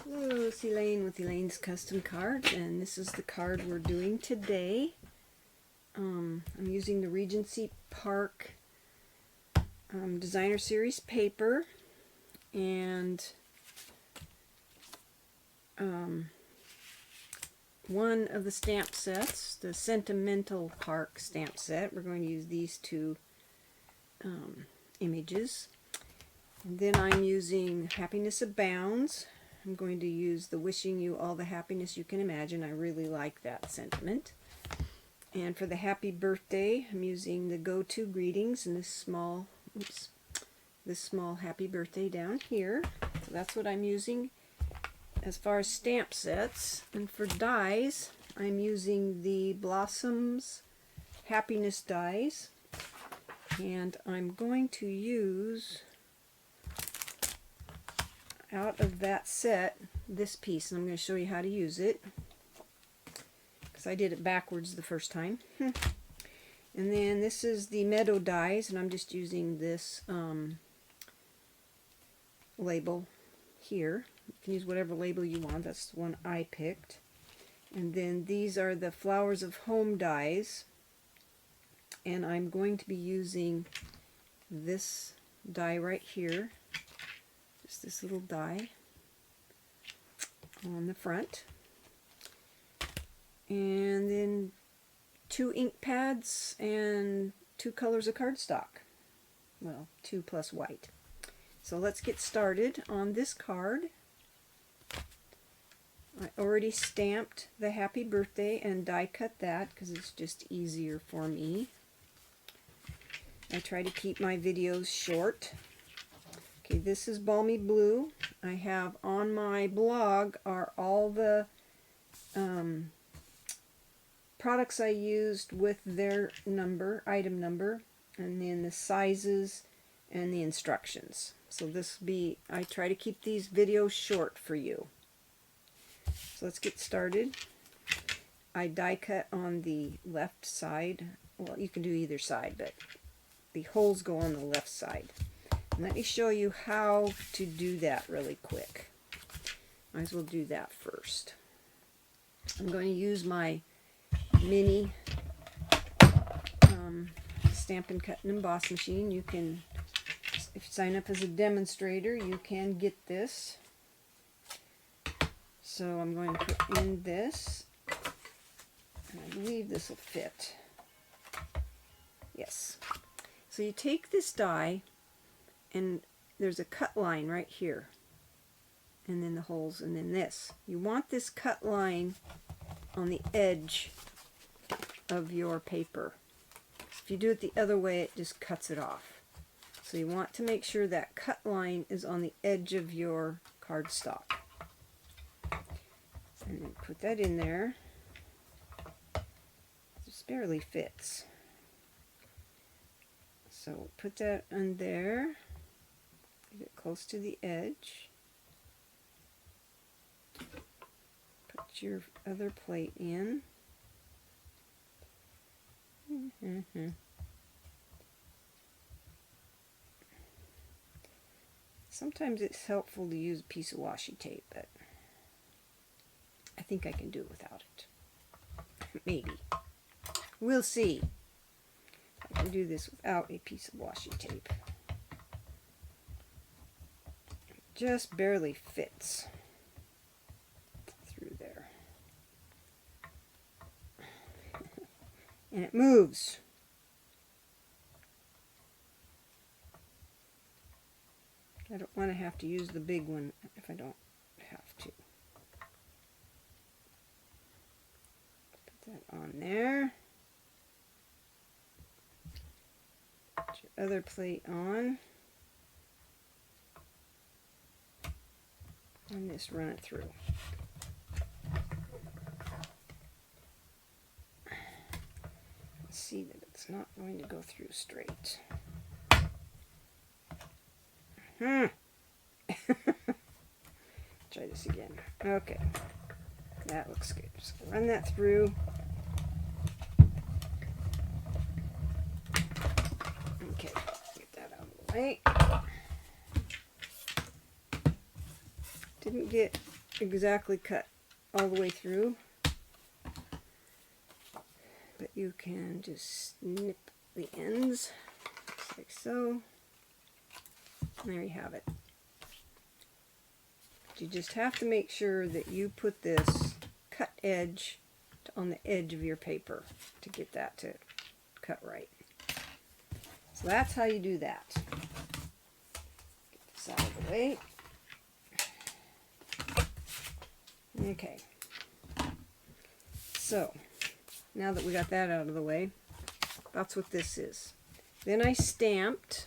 Hello, it's Elaine with Elaine's Custom Cards, and this is the card we're doing today. I'm using the Regency Park Designer Series paper, and one of the stamp sets, the Sentimental Park stamp set. We're going to use these two images. And then I'm using Happiness Abounds. I'm going to use the Wishing You All the Happiness You Can Imagine. I really like that sentiment. And for the Happy Birthday, I'm using the Go-To Greetings and this small Happy Birthday down here. So that's what I'm using as far as stamp sets. And for dies, I'm using the Blossoms Happiness dies. And I'm going to use, out of that set, this piece, and I'm going to show you how to use it because I did it backwards the first time. And then this is the Meadow dies, and I'm just using this label here. You can use whatever label you want. That's the one I picked. And then these are the Flowers of Home dies, and I'm going to be using this die right here. Just this little die on the front, and then 2 ink pads and 2 colors of cardstock. Well, 2 plus white. So let's get started on this card. I already stamped the Happy Birthday and die cut that because it's just easier for me. I try to keep my videos short. Okay, this is Balmy Blue. I have on my blog are all the products I used with their number, item number, and then the sizes and the instructions. So this will be, I try to keep these videos short for you. So let's get started. I die cut on the left side. Well, you can do either side, but the holes go on the left side. Let me show you how to do that really quick. Might as well do that first. I'm going to use my mini Stampin' Cut and Emboss machine. You can, if you sign up as a demonstrator, you can get this. So I'm going to put in this, and I believe this will fit. Yes. So you take this die, and there's a cut line right here, and then the holes, and then this. You want this cut line on the edge of your paper. If you do it the other way, it just cuts it off. So you want to make sure that cut line is on the edge of your cardstock. And then put that in there. It just barely fits. So put that on there. Get it close to the edge. Put your other plate in. Sometimes it's helpful to use a piece of washi tape, but I think I can do it without it. Maybe. We'll see. I can do this without a piece of washi tape. Just barely fits through there. And it moves. I don't want to have to use the big one if I don't have to. Put that on there. Put your other plate on. And just run it through. See that it's not going to go through straight. Try this again. Okay, that looks good. Just run that through. Okay, get that out of the way. Didn't get exactly cut all the way through, but you can just snip the ends just like so. And there you have it. But you just have to make sure that you put this cut edge on the edge of your paper to get that to cut right. So that's how you do that. Get this out of the way. Okay. So, now that we got that out of the way, that's what this is. Then I stamped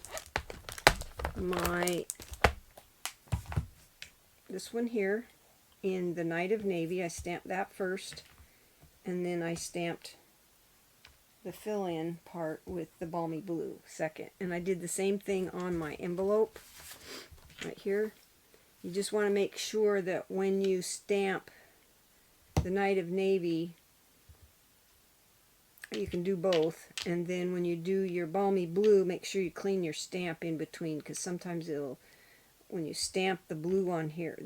this one here in the Night of Navy. I stamped that first, and then I stamped the fill-in part with the Balmy Blue second. And I did the same thing on my envelope right here. You just want to make sure that when you stamp the Night of Navy, you can do both, and then when you do your Balmy Blue, make sure you clean your stamp in between, because sometimes it'll, when you stamp the blue on here,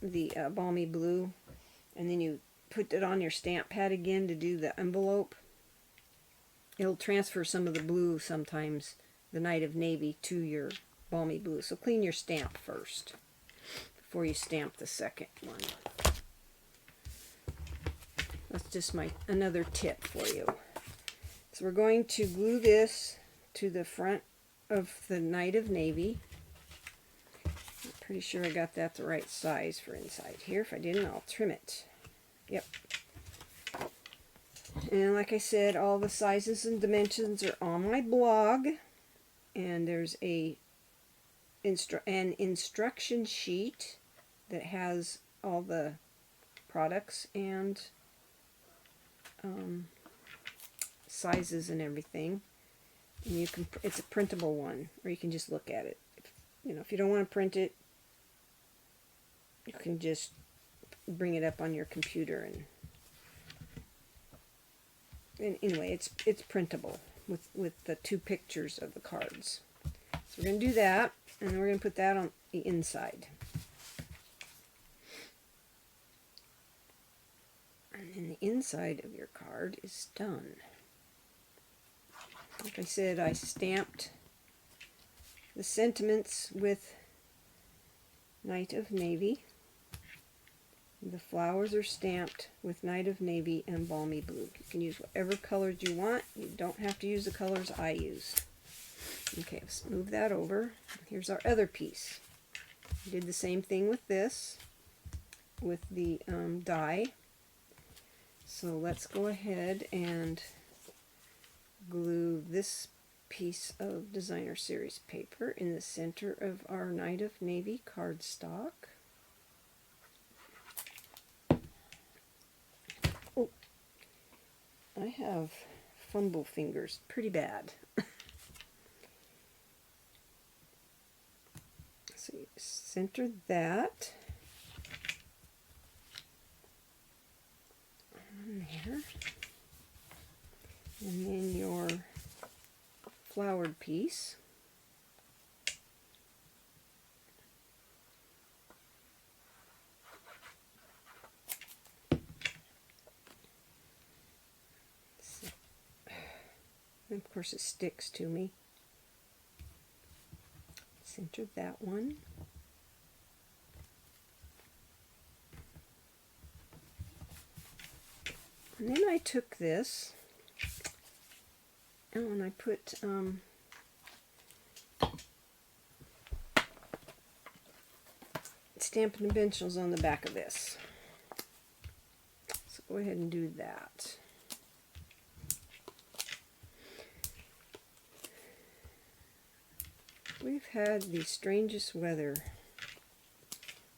the Balmy Blue, and then you put it on your stamp pad again to do the envelope, it'll transfer some of the blue sometimes, the Night of Navy, to your Balmy Blue. So clean your stamp first before you stamp the second one. That's just another tip for you. So we're going to glue this to the front of the Night of Navy. I'm pretty sure I got that the right size for inside here. If I didn't, I'll trim it. Yep. And like I said, all the sizes and dimensions are on my blog. And there's an instruction sheet that has all the products and sizes and everything, and you can, it's a printable one, or you can just look at it. If you don't want to print it, you can just bring it up on your computer, and anyway, it's printable with the 2 pictures of the cards. So we're going to do that, and then we're going to put that on the inside. And then the inside of your card is done. Like I said, I stamped the sentiments with Night of Navy. The flowers are stamped with Night of Navy and Balmy Blue. You can use whatever colors you want. You don't have to use the colors I used. Okay, let's move that over. Here's our other piece. We did the same thing with this, with the die. So let's go ahead and glue this piece of Designer Series paper in the center of our Night of Navy cardstock. Oh, I have fumble fingers pretty bad. So you center that on there. And then your flowered piece. And of course it sticks to me. Center that one. And then I took this, and I put Stampin' Dimensionals on the back of this. So go ahead and do that. We've had the strangest weather.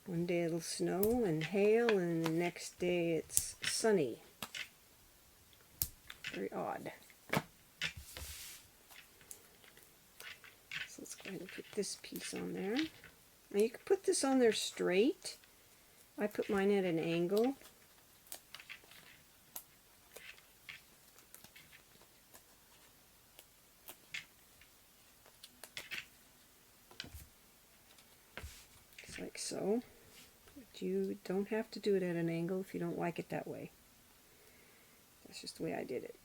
One day it'll snow and hail, and the next day it's sunny. Very odd. So let's go ahead and put this piece on there. Now you can put this on there straight. I put mine at an angle. Just like so. But you don't have to do it at an angle if you don't like it that way. That's just the way I did it.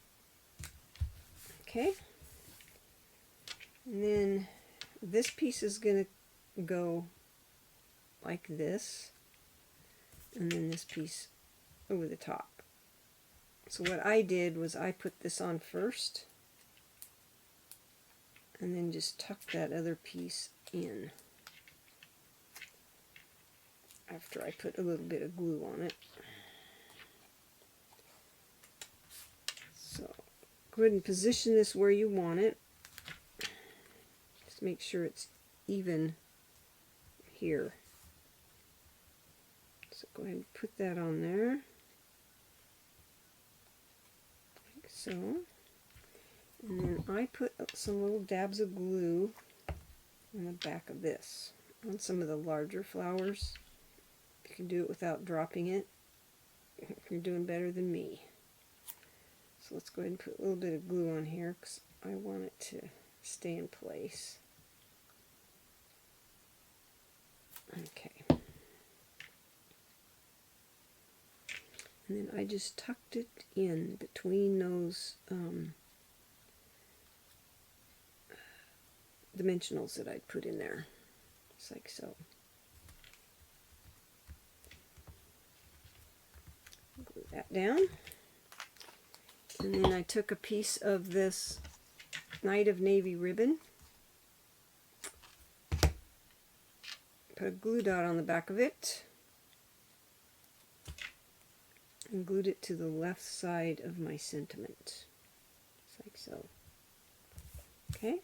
Okay. And then this piece is going to go like this, and then this piece over the top. So what I did was I put this on first, and then just tuck that other piece in after I put a little bit of glue on it. So go ahead and position this where you want it. Just make sure it's even here. So go ahead and put that on there, like so. And then I put some little dabs of glue on the back of this, on some of the larger flowers. You can do it without dropping it. You're doing better than me. So let's go ahead and put a little bit of glue on here because I want it to stay in place. Okay. And then I just tucked it in between those dimensionals that I'd put in there, just like so. Glue that down. And then I took a piece of this Night of Navy ribbon, put a glue dot on the back of it, and glued it to the left side of my sentiment, just like so. Okay.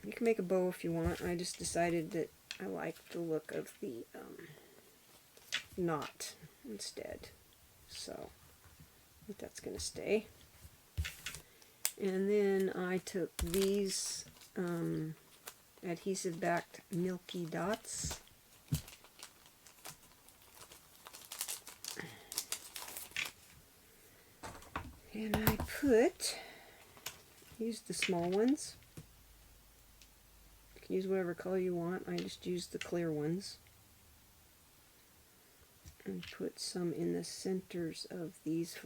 You can make a bow if you want. I just decided that I like the look of the knot instead, so I think that's going to stay. And then I took these adhesive backed milky dots, and I used the small ones. You can use whatever color you want. I just used the clear ones, and put some in the centers of these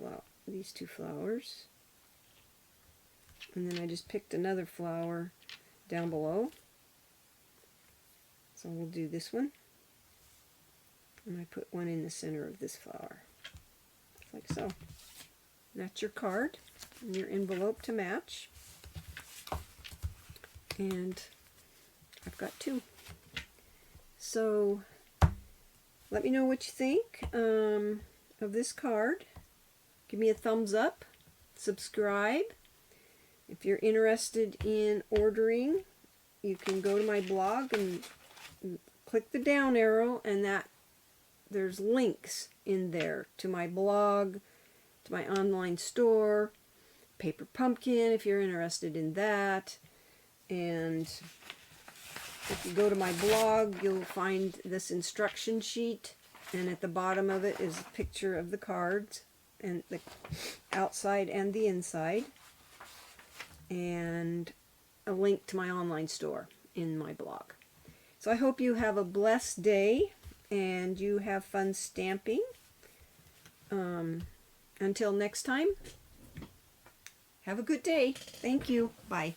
two flowers. And then I just picked another flower down below. So we'll do this one. And I put one in the center of this flower, like so. That's your card and your envelope to match. And I've got two. So let me know what you think of this card. Give me a thumbs up. Subscribe. If you're interested in ordering, you can go to my blog and click the down arrow, and there's links in there to my blog, to my online store, Paper Pumpkin if you're interested in that. And if you go to my blog, you'll find this instruction sheet, and at the bottom of it is a picture of the cards, and the outside and the inside, and a link to my online store in my blog. So I hope you have a blessed day and you have fun stamping. Until next time, have a good day. Thank you. Bye.